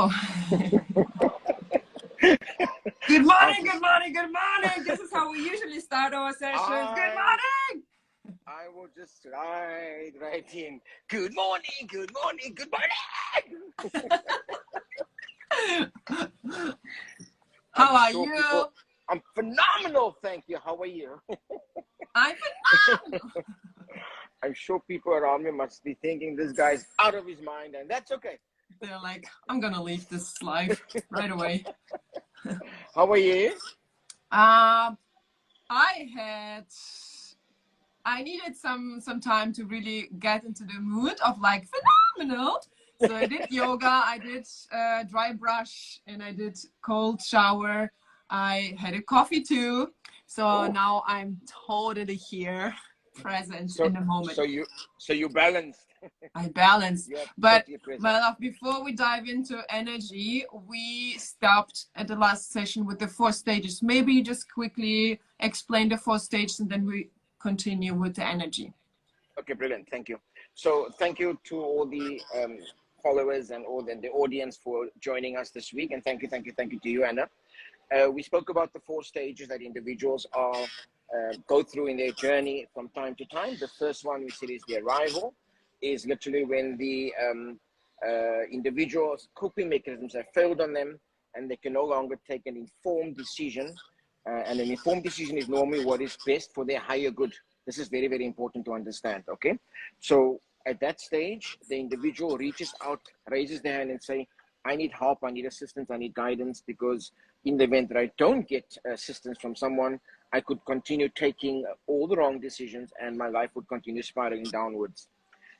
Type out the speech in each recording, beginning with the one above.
So, good morning, good morning, good morning. This is how we usually start our sessions. Good morning. I will just right in. Good morning, good morning, good morning. How are you? I'm phenomenal, thank you. How are you? I'm phenomenal. I'm sure people around me must be thinking this guy's out of his mind, and that's okay. They're like, I'm gonna leave this live right away. How are you? I needed some time to really get into the mood of like phenomenal. So I did yoga, I did dry brush, and I did cold shower. I had a coffee too. So now I'm totally here, present in the moment. So you balanced. I balanced. But totally my love, before we dive into energy, we stopped at the last session with the 4 stages. Maybe you just quickly explain the 4 stages and then we continue with the energy. Okay, brilliant. Thank you. So thank you to all the followers and all the audience for joining us this week. And thank you to you, Anna. We spoke about the 4 stages that individuals are go through in their journey from time to time. The first one we said is the arrival, is literally when the individual's coping mechanisms have failed on them and they can no longer take an informed decision. And an informed decision is normally what is best for their higher good. This is very, very important to understand, okay? So at that stage, the individual reaches out, raises their hand and say, I need help, I need assistance, I need guidance, because in the event that I don't get assistance from someone, I could continue taking all the wrong decisions and my life would continue spiraling downwards.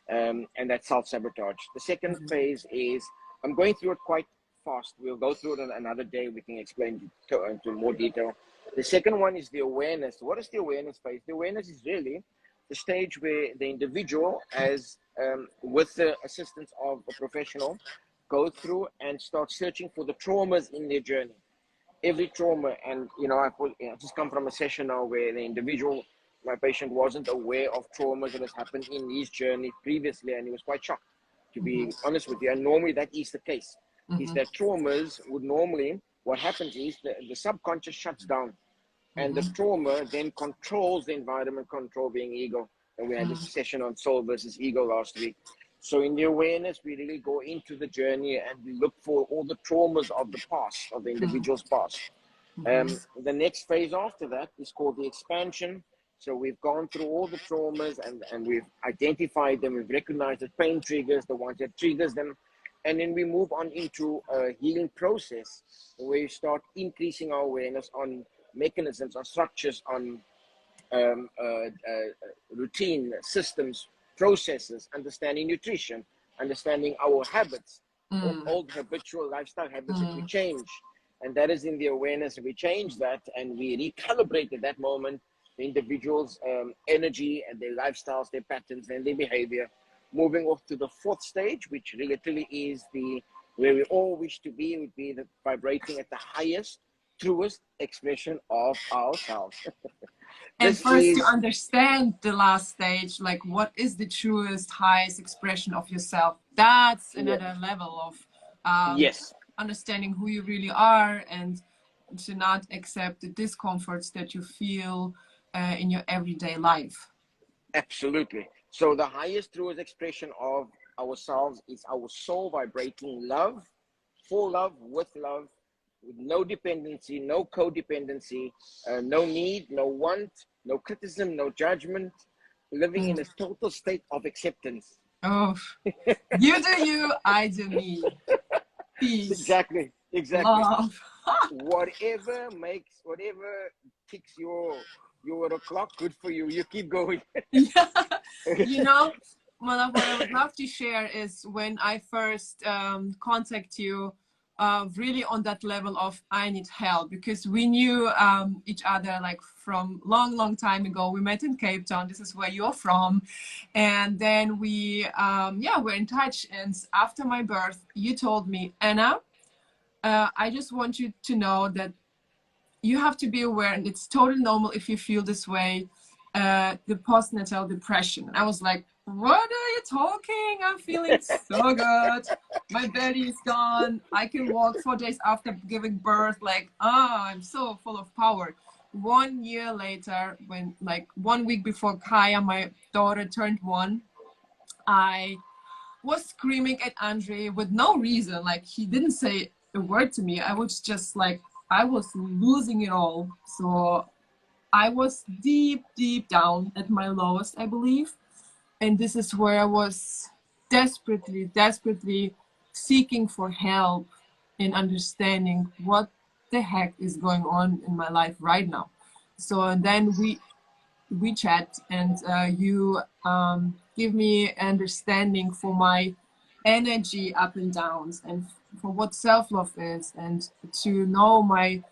And that's self-sabotage. The second phase is, I'm going through it quite fast. We'll go through it on another day. We can explain into more detail. The second one is the awareness. What is the awareness phase? The awareness is really the stage where the individual, as with the assistance of a professional, go through and start searching for the traumas in their journey. Every trauma, and I just come from a session now where the individual, my patient, wasn't aware of traumas that has happened in his journey previously, and he was quite shocked, to be honest with you. And normally that is the case, is that traumas would normally, what happens is the subconscious shuts down, and the trauma then controls the environment, control being ego. And we had this session on soul versus ego last week. So in the awareness, we really go into the journey and we look for all the traumas of the past, of the individual's past. The next phase after that is called the expansion. So we've gone through all the traumas and we've identified them, we've recognized the pain triggers, the ones that triggers them. And then we move on into a healing process where we start increasing our awareness on mechanisms, on structures, on routine, systems, processes, understanding nutrition, understanding our habits, old habitual lifestyle habits that we change. And that is in the awareness. We change that and we recalibrate at that moment the individual's energy and their lifestyles, their patterns, and their behavior. Moving off to the 4th stage, which literally is where we all wish to be, would be the vibrating at the highest, truest expression of ourselves. And first, to understand the last stage, like what is the truest, highest expression of yourself? That's another level of understanding who you really are and to not accept the discomforts that you feel in your everyday life. Absolutely. So the highest, truest expression of ourselves is our soul vibrating love, for love, with no dependency, no codependency, no need, no want, no criticism, no judgment, living in a total state of acceptance. Oh, you do you, I do me. Peace. Exactly. Love. whatever ticks your o'clock, good for you. You keep going. What I would love to share is when I first contact you, really on that level of I need help, because we knew each other like from long time ago. We met in Cape Town. This is where you're from. And then we're in touch. And after my birth, you told me, Anna, I just want you to know that you have to be aware, and it's totally normal if you feel this way, the postnatal depression. And I was like, what are you talking? I'm feeling so good. My belly is gone. I can walk 4 days after giving birth. Like, I'm so full of power. 1 year later, when like 1 week before Kaya, my daughter, turned 1, I was screaming at Andre with no reason. Like, he didn't say a word to me. I was just like, I was losing it all. So I was deep, deep down at my lowest, I believe. And this is where I was desperately, desperately seeking for help in understanding what the heck is going on in my life right now. So and then we chat, and you give me understanding for my energy up and downs, and for what self-love is, and to know my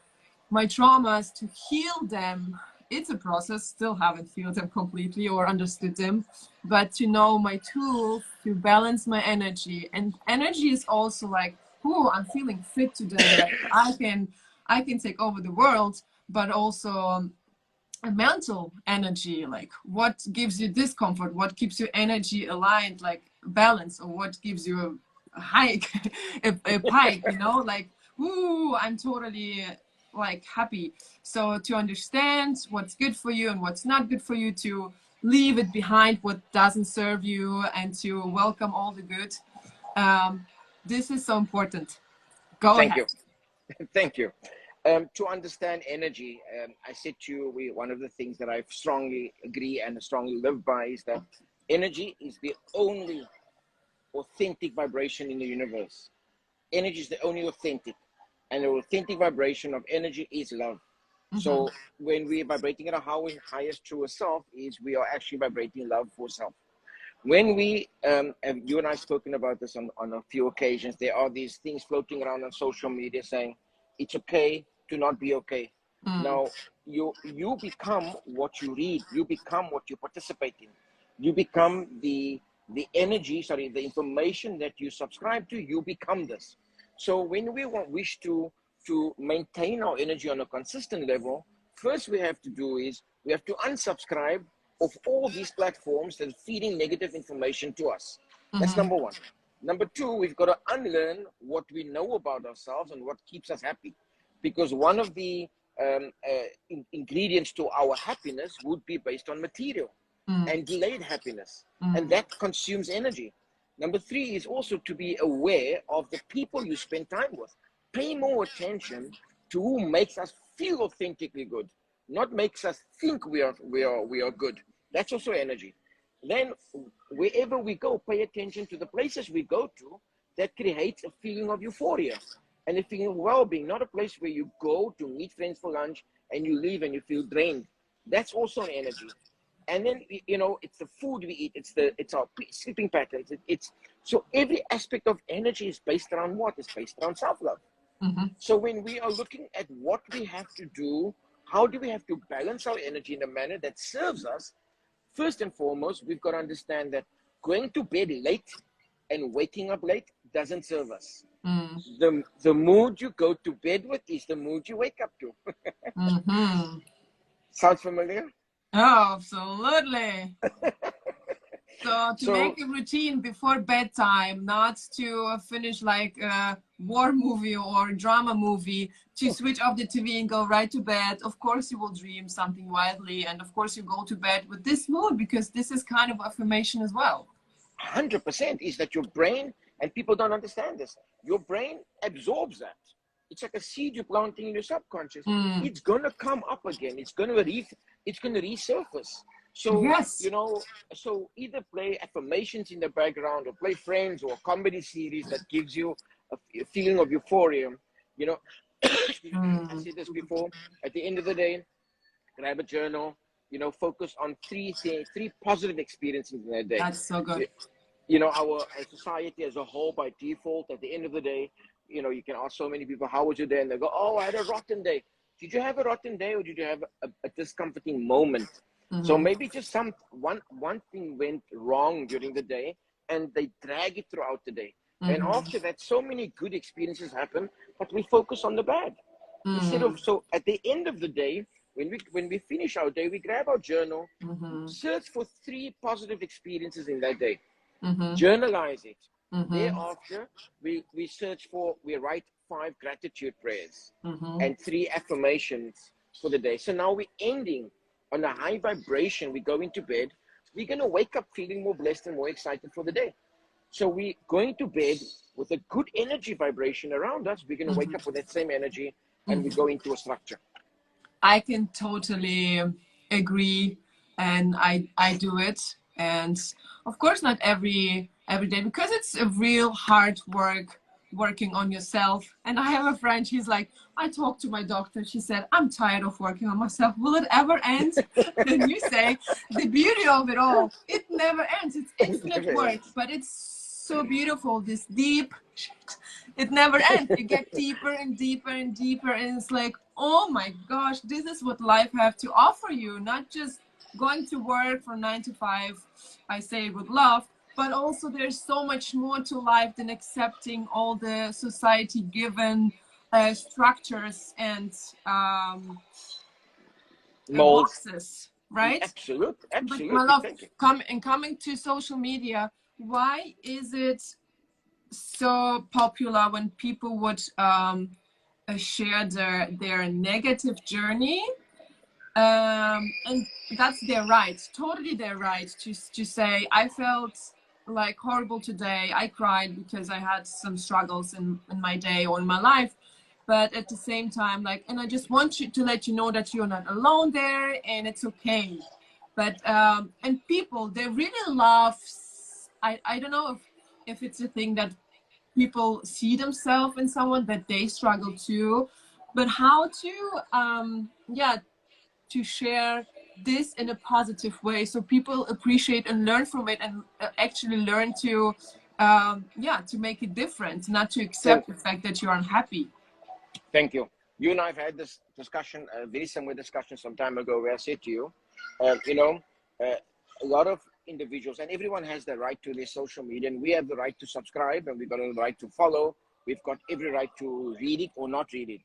traumas, to heal them. It's a process, still haven't healed them completely or understood them, but to know my tools to balance my energy. And energy is also like, oh, I'm feeling fit today, like I can take over the world, but also a mental energy, like what gives you discomfort, what keeps your energy aligned, like balance, or what gives you a hike, a pike, like, ooh, I'm totally like happy. So to understand what's good for you and what's not good for you, to leave it behind what doesn't serve you, and to welcome all the good, this is so important. Go Thank ahead. you. Thank you. To understand energy, I said to you, one of the things that I strongly agree and strongly live by is that energy is the only authentic vibration in the universe. Energy is the only authentic, and the authentic vibration of energy is love. So when we're vibrating at our highest truest self, is we are actually vibrating love for self. When we, and you and I have spoken about this on a few occasions, there are these things floating around on social media saying, it's okay to not be okay. Now, you become what you read, you become what you participate in. You become the energy, the information that you subscribe to, you become this. So when we wish to maintain our energy on a consistent level, first we have to do is we have to unsubscribe of all these platforms that are feeding negative information to us. That's number one. Number two, we've got to unlearn what we know about ourselves and what keeps us happy. Because one of the ingredients to our happiness would be based on material and delayed happiness. And that consumes energy. Number three is also to be aware of the people you spend time with. Pay more attention to who makes us feel authentically good, not makes us think we are good. That's also energy. Then wherever we go, pay attention to the places we go to that creates a feeling of euphoria and a feeling of well-being, not a place where you go to meet friends for lunch and you leave and you feel drained. That's also an energy. And then, it's the food we eat, it's our sleeping patterns. So every aspect of energy is based around what? It's based around self-love. So when we are looking at what we have to do, how do we have to balance our energy in a manner that serves us? First and foremost, we've got to understand that going to bed late and waking up late doesn't serve us. The mood you go to bed with is the mood you wake up to. Sounds familiar? Oh, absolutely. So to make a routine before bedtime, not to finish like a war movie or drama movie, to switch off the TV and go right to bed. Of course you will dream something wildly, and of course you go to bed with this mood, because this is kind of affirmation as well. 100% is that your brain, and people don't understand this, your brain absorbs that. It's like a seed you're planting in your subconscious. It's gonna come up again. It's gonna resurface. So yes, so either play affirmations in the background, or play Friends, or a comedy series that gives you a feeling of euphoria. I said this before. At the end of the day, grab a journal. Focus on three positive experiences in a day. That's so good. Our society as a whole, by default, at the end of the day, you can ask so many people, how was your day? And they go, oh, I had a rotten day. Did you have a rotten day, or did you have a discomforting moment? So maybe just one thing went wrong during the day, and they drag it throughout the day. And after that, so many good experiences happen, but we focus on the bad. So at the end of the day, when we finish our day, we grab our journal, search for 3 positive experiences in that day, journalize it. Thereafter, we write 5 gratitude prayers and 3 affirmations for the day. So now we're ending on a high vibration. We go into bed. We're going to wake up feeling more blessed and more excited for the day. So we're going to bed with a good energy vibration around us. We're going to wake up with that same energy, and we go into a structure. I can totally agree, and I do it. And of course, not every day, because it's a real hard work working on yourself. And I have a friend, she's like, I talked to my doctor, she said, I'm tired of working on myself, will it ever end? And you say, the beauty of it all, it never ends. It's infinite work, but it's so beautiful, this deep shit. It never ends. You get deeper and deeper and deeper, and it's like, oh my gosh, this is what life have to offer you. Not just going to work from 9 to 5, I say it with love, but also there's so much more to life than accepting all the society given structures and boxes, right? Absolutely. But my love, coming to social media, why is it so popular when people would share their negative journey? And that's their right, totally their right to say, I felt like horrible today, I cried because I had some struggles in my day or in my life. But at the same time, like, and I just want you to let you know that you're not alone there, and it's okay. But and people, they really love, I don't know if it's a thing that people see themselves in someone that they struggle too, but how to to share this in a positive way so people appreciate and learn from it, and actually learn to to make a difference, not to accept the fact that you're unhappy. Thank you. You and I have had this discussion, a very similar discussion some time ago, where I said to you, a lot of individuals, and everyone has the right to their social media, and we have the right to subscribe, and we've got the right to follow. We've got every right to read it or not read it.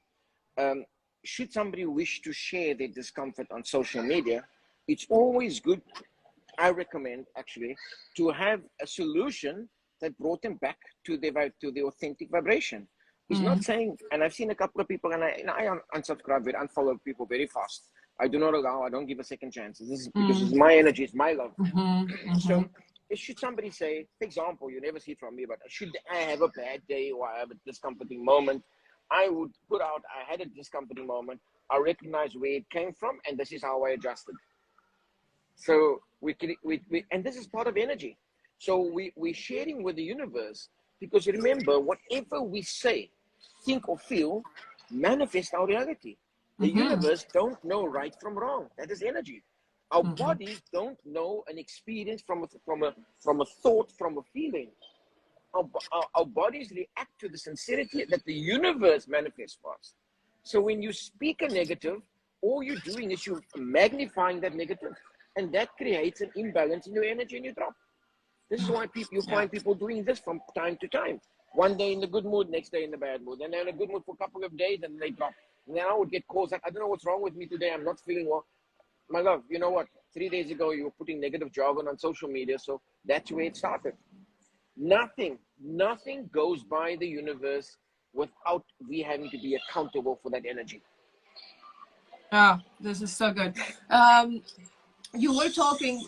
Should somebody wish to share their discomfort on social media, it's always good, I recommend actually, to have a solution that brought them back to the authentic vibration. It's not saying, and I've seen a couple of people, and I unsubscribe, unfollow people very fast. I do not allow, I don't give a second chance. This is because it's my energy, it's my love. So should somebody say, for example, you never see it from me, but should I have a bad day or I have a discomforting moment, I would put out, I had a discomforting moment, I recognize where it came from, and this is how I adjusted. So and this is part of energy. So we're sharing with the universe, because remember, whatever we say, think or feel, manifest our reality. The universe don't know right from wrong. That is energy. Our bodies don't know an experience from a thought, from a feeling. Our bodies react to the sincerity that the universe manifests for us. So when you speak a negative, all you're doing is you're magnifying that negative, and that creates an imbalance in your energy, and you drop. This is why you find people doing this from time to time. One day in the good mood, next day in the bad mood, and they're in a good mood for a couple of days, and they drop. And then I would get calls like, I don't know what's wrong with me today, I'm not feeling well. My love, you know what? 3 days ago, you were putting negative jargon on social media, so that's where it started. Nothing goes by the universe without we having to be accountable for that energy. Oh, this is so good. You were talking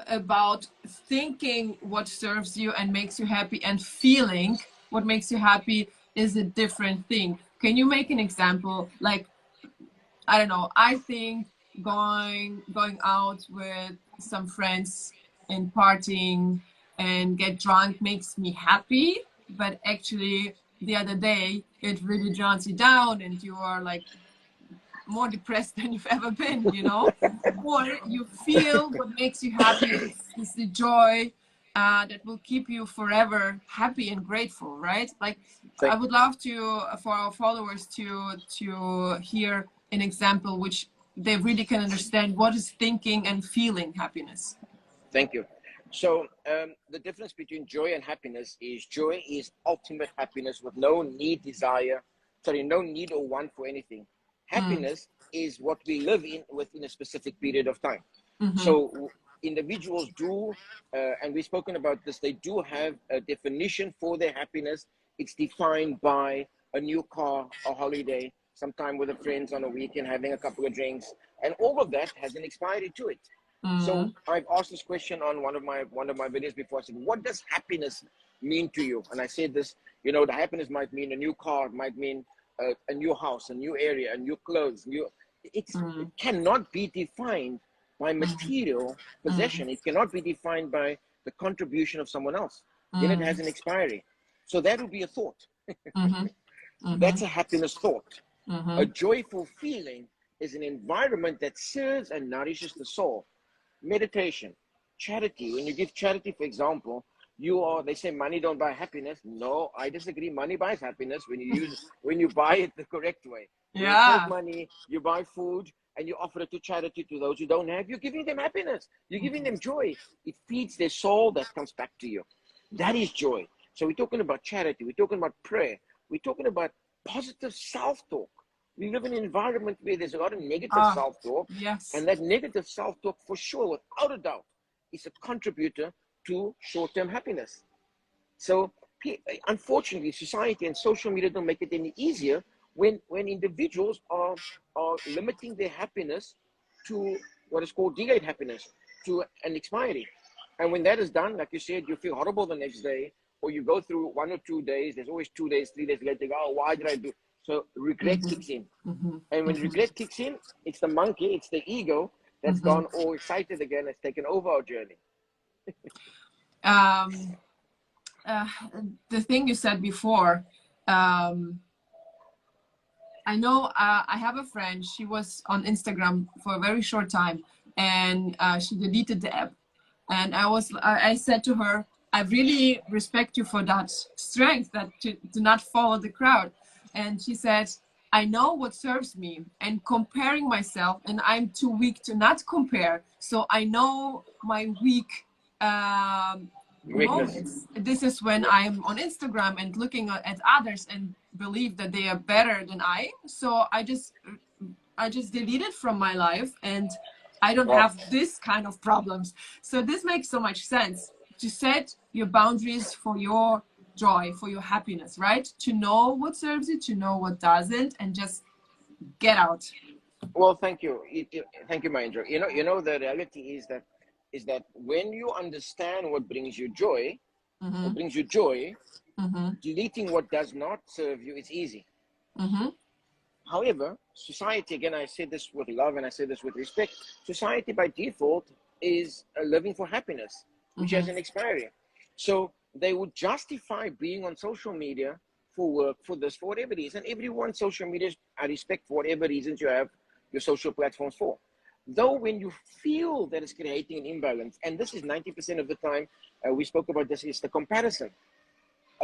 about thinking what serves you and makes you happy, and feeling what makes you happy is a different thing. Can you make an example? Like, I don't know, I think going out with some friends and partying and get drunk makes me happy, but actually the other day it really drowns you down, and you are like more depressed than you've ever been, you know? Or you feel what makes you happy is the joy that will keep you forever happy and grateful, right? Like, I would love to, for our followers to hear an example which they really can understand what is thinking and feeling happiness. Thank you. So the difference between joy and happiness is joy is ultimate happiness with no need, no need or want for anything. Happiness is what we live in within a specific period of time. So individuals do, and we've spoken about this, they do have a definition for their happiness. It's defined by a new car, a holiday, sometime with the friends on a weekend, having a couple of drinks, and all of that has an expiry to it. So I've asked this question on one of my videos before. I said, what does happiness mean to you? And I said this, you know, the happiness might mean a new car, might mean a new house, a new area, a new clothes. It cannot be defined by material possession. It cannot be defined by the contribution of someone else. Then it has an expiry. So that would be a thought. That's a happiness thought. A joyful feeling is an environment that serves and nourishes the soul. Meditation, charity. When you give charity, for example, they say money don't buy happiness. No, I disagree. Money buys happiness when you buy it the correct way. You take money, you buy food, and you offer it to charity to those who don't have. You're giving them happiness. You're giving them joy. It feeds their soul. That comes back to you. That is joy. So we're talking about charity. We're talking about prayer. We're talking about positive self-talk. We live in an environment where there's a lot of negative self-talk. Yes. And that negative self-talk, for sure, without a doubt, is a contributor to short-term happiness. So unfortunately, society and social media don't make it any easier when individuals are limiting their happiness to what is called delayed happiness, to an expiry. And when that is done, like you said, you feel horrible the next day, or you go through 1 or 2 days, there's always 2 days, 3 days later, you go, oh, why did I do? So regret kicks in. And when regret kicks in, it's the monkey, it's the ego that's gone all excited again, it's taken over our journey. The thing you said before, I know I have a friend, she was on Instagram for a very short time, and she deleted the app. And I said to her, I really respect you for that strength, that to not follow the crowd. And she said, I know what serves me, and comparing myself, and I'm too weak to not compare. So I know my weak moments. This is when I'm on Instagram and looking at others and believe that they are better than I. So I just delete it from my life, and I don't have this kind of problems. So this makes so much sense, to set your boundaries for your joy, for your happiness, right? To know what serves you, to know what doesn't, and just get out. Well, thank you. Thank you, Mahendra. You know, the reality is that when you understand what brings you joy, deleting what does not serve you is easy. However, society, again, I say this with love and I say this with respect, society by default is living for happiness, which has an expiry. So they would justify being on social media for work, for this, for whatever reason. Everyone's social media, I respect for whatever reasons you have your social platforms for. Though when you feel that it's creating an imbalance, and this is 90% of the time, we spoke about this, is the comparison.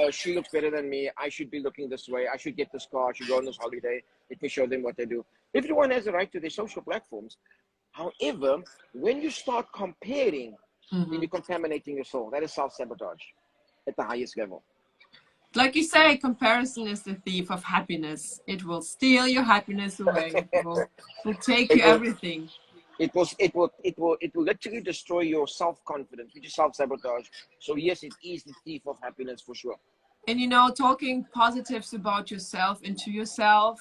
She looks better than me. I should be looking this way. I should get this car. I should go on this holiday. Let me show them what they do. Everyone has a right to their social platforms. However, when you start comparing, then you're contaminating your soul. That is self-sabotage at the highest level. Like you say, comparison is the thief of happiness. It will steal your happiness away. It will take you everything. It will literally destroy your self-confidence, which is self-sabotage. So yes, it is the thief of happiness for sure. And you know, talking positives about yourself and to yourself,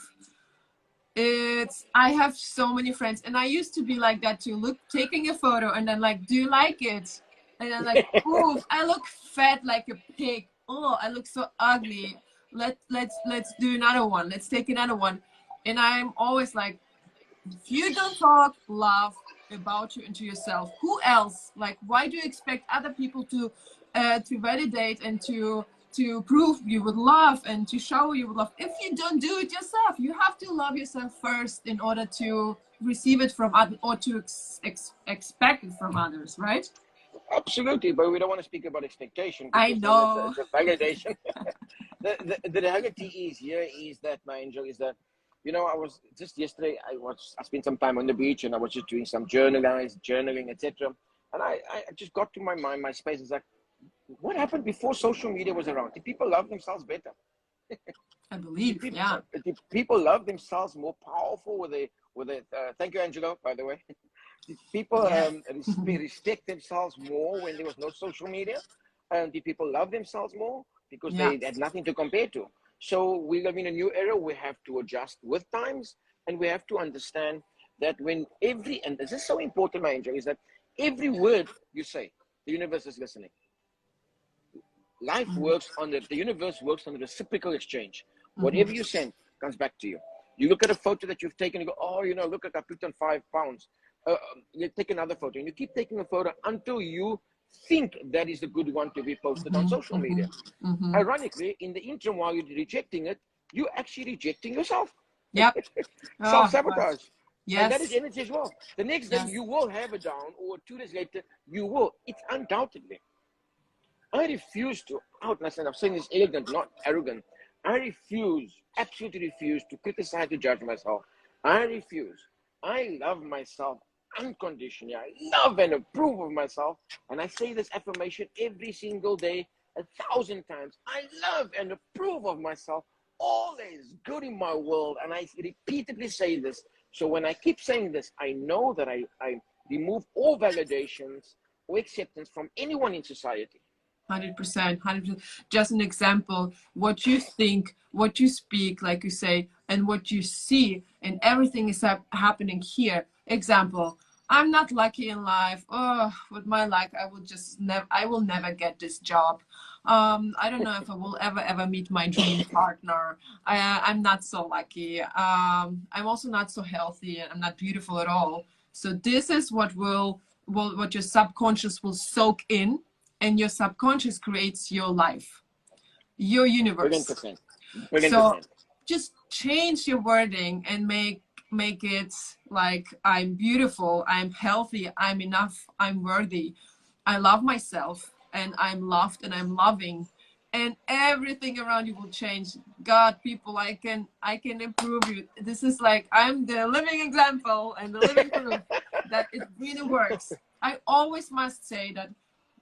I have so many friends, and I used to be like that too, taking a photo and then like, do you like it? And then like, ooh, I look fat like a pig. Oh, I look so ugly. Let's do another one. Let's take another one. And I'm always like, if you don't talk love about you and to yourself, who else? Like, why do you expect other people to validate and to prove you with love and to show you with love? If you don't do it yourself, you have to love yourself first in order to receive it from others, or to expect it from others, right? Absolutely, but we don't want to speak about expectation. I know. It's a validation. the reality is that, my angel, is that, you know, I was just yesterday, I spent some time on the beach, and I was just doing some journaling, etc. And I just got to my mind, my space is like, what happened before social media was around? Did people love themselves better? I believe, Did people love themselves more powerful? Were with it. Thank you, Angelo, by the way. People respect themselves more when there was no social media. And the people love themselves more because they had nothing to compare to. So we live in a new era. We have to adjust with times, and we have to understand that when and this is so important, my angel, is that every word you say, the universe is listening. Life works on the universe works on the reciprocal exchange. Whatever you send comes back to you. You look at a photo that you've taken, you go, oh, you know, look at I put on 5 pounds. You take another photo, and you keep taking a photo until you think that is the good one to be posted on social media. Ironically, in the interim, while you're rejecting it, you're actually rejecting yourself. Yep. Self-sabotage. Yes. And that is energy as well. The next day you will have a down, or 2 days later you will. It's undoubtedly. I refuse to, and I'm saying this elegant, not arrogant. I refuse, absolutely refuse to criticize, to judge myself. I refuse. I love myself unconditionally. I love and approve of myself. And I say this affirmation every single day, 1,000 times. I love and approve of myself. All that is good in my world. And I repeatedly say this. So when I keep saying this, I know that I remove all validations or acceptance from anyone in society. 100%. Just an example, what you think, what you speak, like you say, and what you see, and everything is happening here. Example, I'm not lucky in life. Oh, with my luck, I will never get this job. I don't know if I will ever meet my dream partner. I'm not so lucky. I'm also not so healthy. I'm not beautiful at all. So this is what what your subconscious will soak in. And your subconscious creates your life, your universe. 100%. So just change your wording and make it like, I'm beautiful, I'm healthy, I'm enough, I'm worthy, I love myself, and I'm loved, and I'm loving, and everything around you will change. God, people, I can improve you. This is like, I'm the living example and the living proof that it really works. I always must say that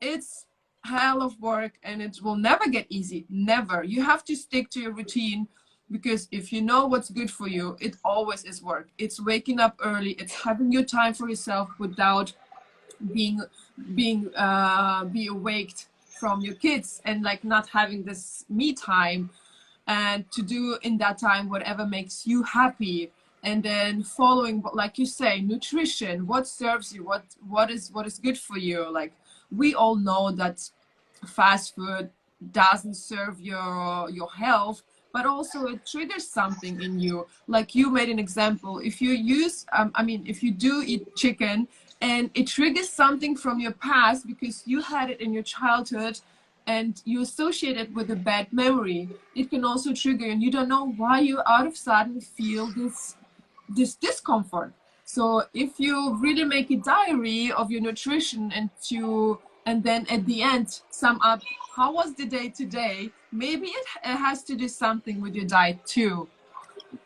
it's hell of work, and it will never get easy. Never. You have to stick to your routine, because if you know what's good for you, it always is work. It's waking up early. It's having your time for yourself without being awaked from your kids, and like not having this me time, and to do in that time whatever makes you happy. And then following, like you say, nutrition, what serves you, what is good for you. Like, we all know that fast food doesn't serve your health, but also it triggers something in you. Like you made an example, if you use if you do eat chicken and it triggers something from your past because you had it in your childhood and you associate it with a bad memory, it can also trigger, and you don't know why you out of sudden feel this discomfort. So if you really make a diary of your nutrition, and then at the end sum up how was the day today, maybe it has to do something with your diet too.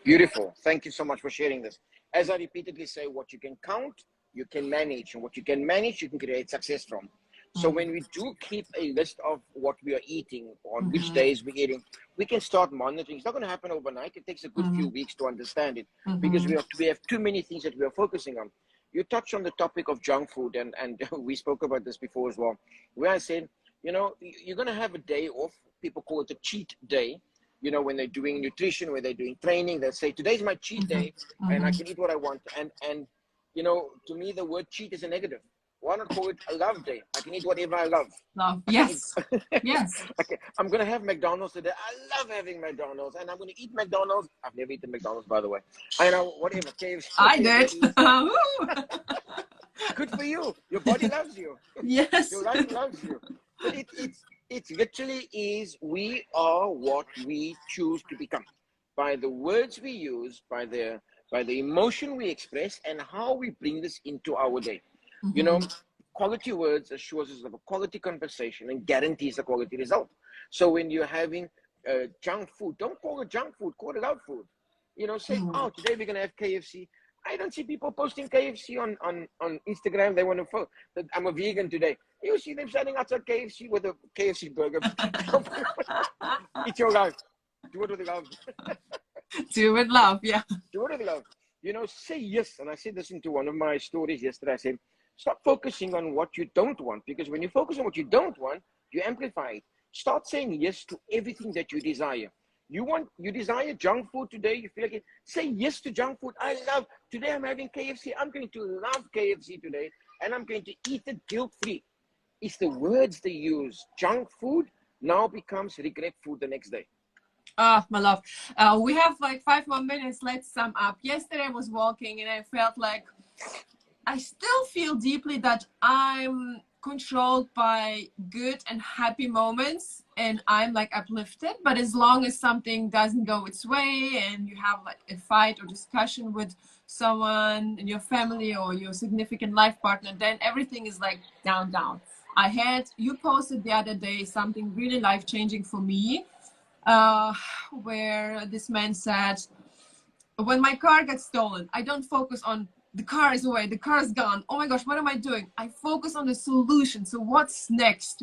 Beautiful. Thank you so much for sharing this. As I repeatedly say, what you can count, you can manage, and what you can manage, you can create success from. So when we do keep a list of what we are eating, on which days we're eating, we can start monitoring. It's not going to happen overnight. It takes a good few weeks to understand it, because we have too many things that we are focusing on. You touched on the topic of junk food, and we spoke about this before as well, where I said, you know, you're going to have a day off. People call it a cheat day. You know, when they're doing nutrition, when they're doing training, they say, today's my cheat day, and I can eat what I want. And you know, to me, the word cheat is a negative. Why not call it a love day? I can eat whatever I love. Yes. Yes. Okay. I'm going to have McDonald's today. I love having McDonald's, and I'm going to eat McDonald's. I've never eaten McDonald's, by the way. I know, whatever. KFC, I did. Good for you. Your body loves you. Yes. Your life loves you. But it literally is, we are what we choose to become. By the words we use, by the emotion we express, and how we bring this into our day. You know, quality words assures us of a quality conversation and guarantees a quality result. So when you're having junk food, don't call it junk food, call it out food. You know, say, oh, today we're going to have KFC. I don't see people posting KFC on Instagram. They want to post that I'm a vegan today. You see them standing outside KFC with a KFC burger. It's your life. Do it with love. Do it with love, yeah. Do it with love. you know, say yes. And I said this into one of my stories yesterday. I said, stop focusing on what you don't want, because when you focus on what you don't want, you amplify it. Start saying yes to everything that you desire. You desire junk food today, you feel like it, say yes to junk food. Today I'm having KFC. I'm going to love KFC today, and I'm going to eat it guilt-free. It's the words they use. Junk food now becomes regret food the next day. Ah, my love. We have like 5 more minutes. Let's sum up. Yesterday I was walking and I felt like I still feel deeply that I'm controlled by good and happy moments and I'm like uplifted. But as long as something doesn't go its way and you have like a fight or discussion with someone in your family or your significant life partner, then everything is like down. You posted the other day something really life-changing for me, where this man said, when my car gets stolen, I don't focus on the car is away, the car is gone, oh my gosh, what am I doing? I focus on the solution. So what's next?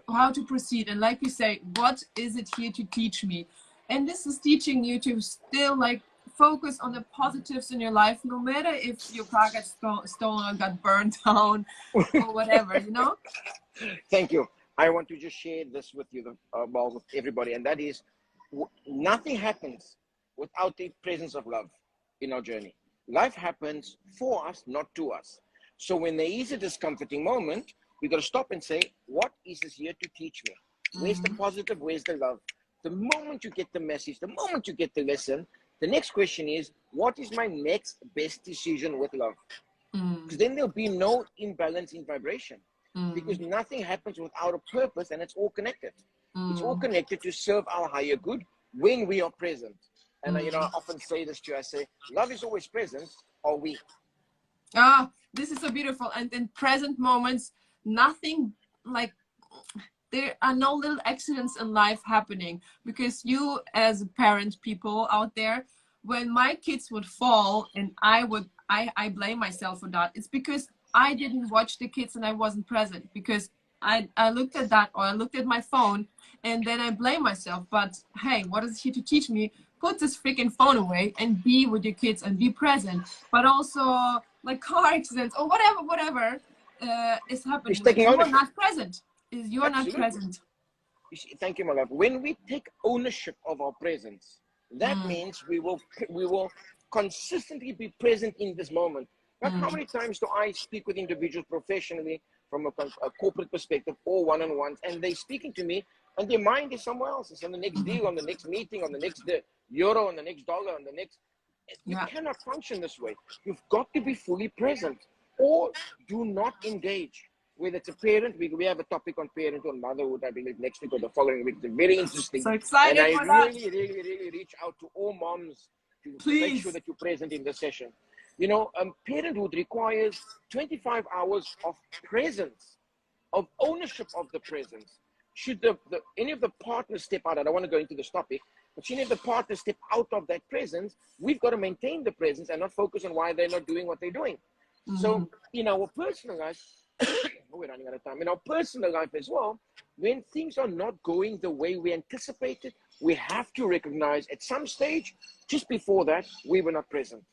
How to proceed? And like you say, what is it here to teach me? And this is teaching you to still like focus on the positives in your life, no matter if your car gets stolen or got burned down or whatever, you know? Thank you. I want to just share this with you, with everybody, and that is, nothing happens without the presence of love in our journey. Life happens for us, not to us. So when there is a discomforting moment, we got to stop and say, what is this here to teach me? Where's the positive? Where's the love? The moment you get the message, the moment you get the lesson, the next question is, what is my next best decision with love? Because then there'll be no imbalance in vibration. Because nothing happens without a purpose, and it's all connected. It's all connected to serve our higher good when we are present. And you know, I often say this to you, I say, love is always present, are we? Ah, this is so beautiful. And in present moments, nothing like, there are no little accidents in life happening, because you as parent people out there, when my kids would fall and I blame myself for that. It's because I didn't watch the kids and I wasn't present, because I looked at that, or I looked at my phone, and then I blame myself. But hey, what is he to teach me? Put this freaking phone away and be with your kids and be present. But also like car accidents or whatever is happening, like, you are not present. You are not present. Thank you, my love. When we take ownership of our presence, that means we will consistently be present in this moment. Like, how many times do I speak with individuals professionally from a corporate perspective or one-on-ones, and they're speaking to me and their mind is somewhere else. It's on the next deal, on the next meeting, on the next euro, on the next dollar, on the next. You cannot function this way. You've got to be fully present, or do not engage. Whether it's a parent, we have a topic on parenthood and motherhood, I believe, next week or the following week. It's very interesting. So excited. And I really reach out to all moms to make sure that you're present in the session. You know, parenthood requires 25 hours of presence, of ownership of the presence. Should any of the partners step out, I don't want to go into this topic, but should any of the partners step out of that presence, we've got to maintain the presence and not focus on why they're not doing what they're doing. So in our personal life, we're running out of time. In our personal life as well, when things are not going the way we anticipated, we have to recognize at some stage, just before that, we were not present.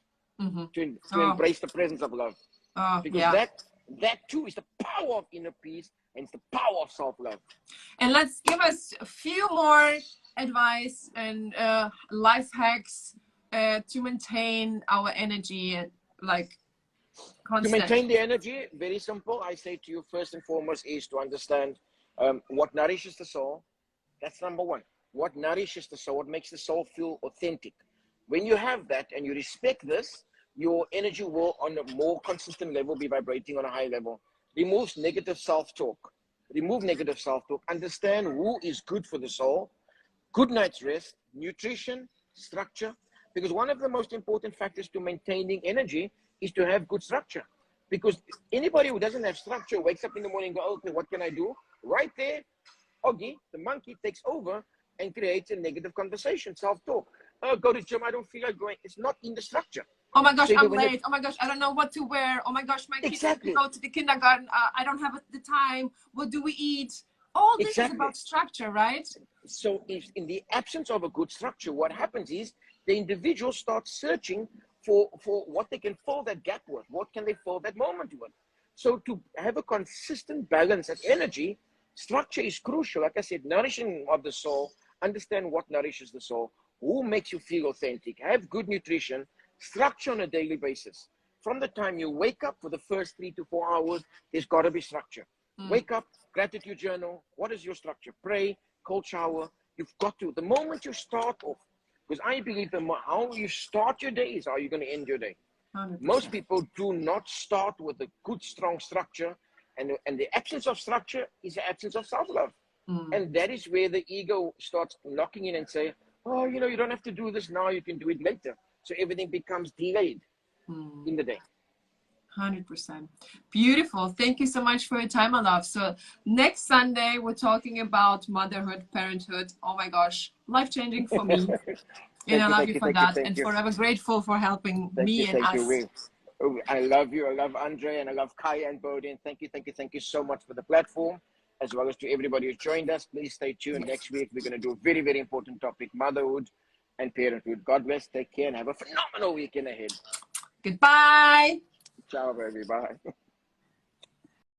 To embrace the presence of love. Because that too is the power of inner peace, and it's the power of self-love. And let's give us a few more advice and life hacks to maintain our energy, like constant. To maintain the energy, very simple. I say to you, first and foremost, is to understand what nourishes the soul. That's number one. What nourishes the soul, what makes the soul feel authentic. When you have that and you respect this, your energy will, on a more consistent level, be vibrating on a high level. Removes negative self-talk. Remove negative self-talk. Understand who is good for the soul. Good night's rest, nutrition, structure. Because one of the most important factors to maintaining energy is to have good structure. Because anybody who doesn't have structure wakes up in the morning and goes, okay, what can I do? Right there, Oggy, the monkey, takes over and creates a negative conversation, self-talk. Oh, go to gym, I don't feel like going. It's not in the structure. Oh my gosh, I'm late. Oh my gosh, I don't know what to wear. Oh my gosh, my kids have to go to the kindergarten. I don't have the time. What do we eat? All this is about structure, right? So if in the absence of a good structure, what happens is the individual starts searching for what they can fill that gap with. What can they fill that moment with? So to have a consistent balance of energy, structure is crucial. Like I said, nourishing of the soul, understand what nourishes the soul, who makes you feel authentic, have good nutrition, structure on a daily basis. From the time you wake up for the first 3 to 4 hours, there's got to be structure. Wake up, gratitude journal. What is your structure? Pray, cold shower. You've got to, the moment you start off, because I believe how you start your day is how you're going to end your day. 100%. Most people do not start with a good, strong structure. And the absence of structure is the absence of self-love. And that is where the ego starts knocking in and say, oh, you know, you don't have to do this now. You can do it later. So everything becomes delayed in the day. 100%. Beautiful. Thank you so much for your time, my love. So next Sunday, we're talking about motherhood, parenthood. Oh my gosh, life-changing for me. And I love you for that. And forever grateful for helping me and us. I love you. I love Andre and I love Kaya and Bodin. Thank you so much for the platform, as well as to everybody who joined us. Please stay tuned. Next week, we're going to do a very, very important topic, motherhood and parenthood. God bless. Take care and have a phenomenal weekend ahead. Goodbye. Ciao, baby. Bye.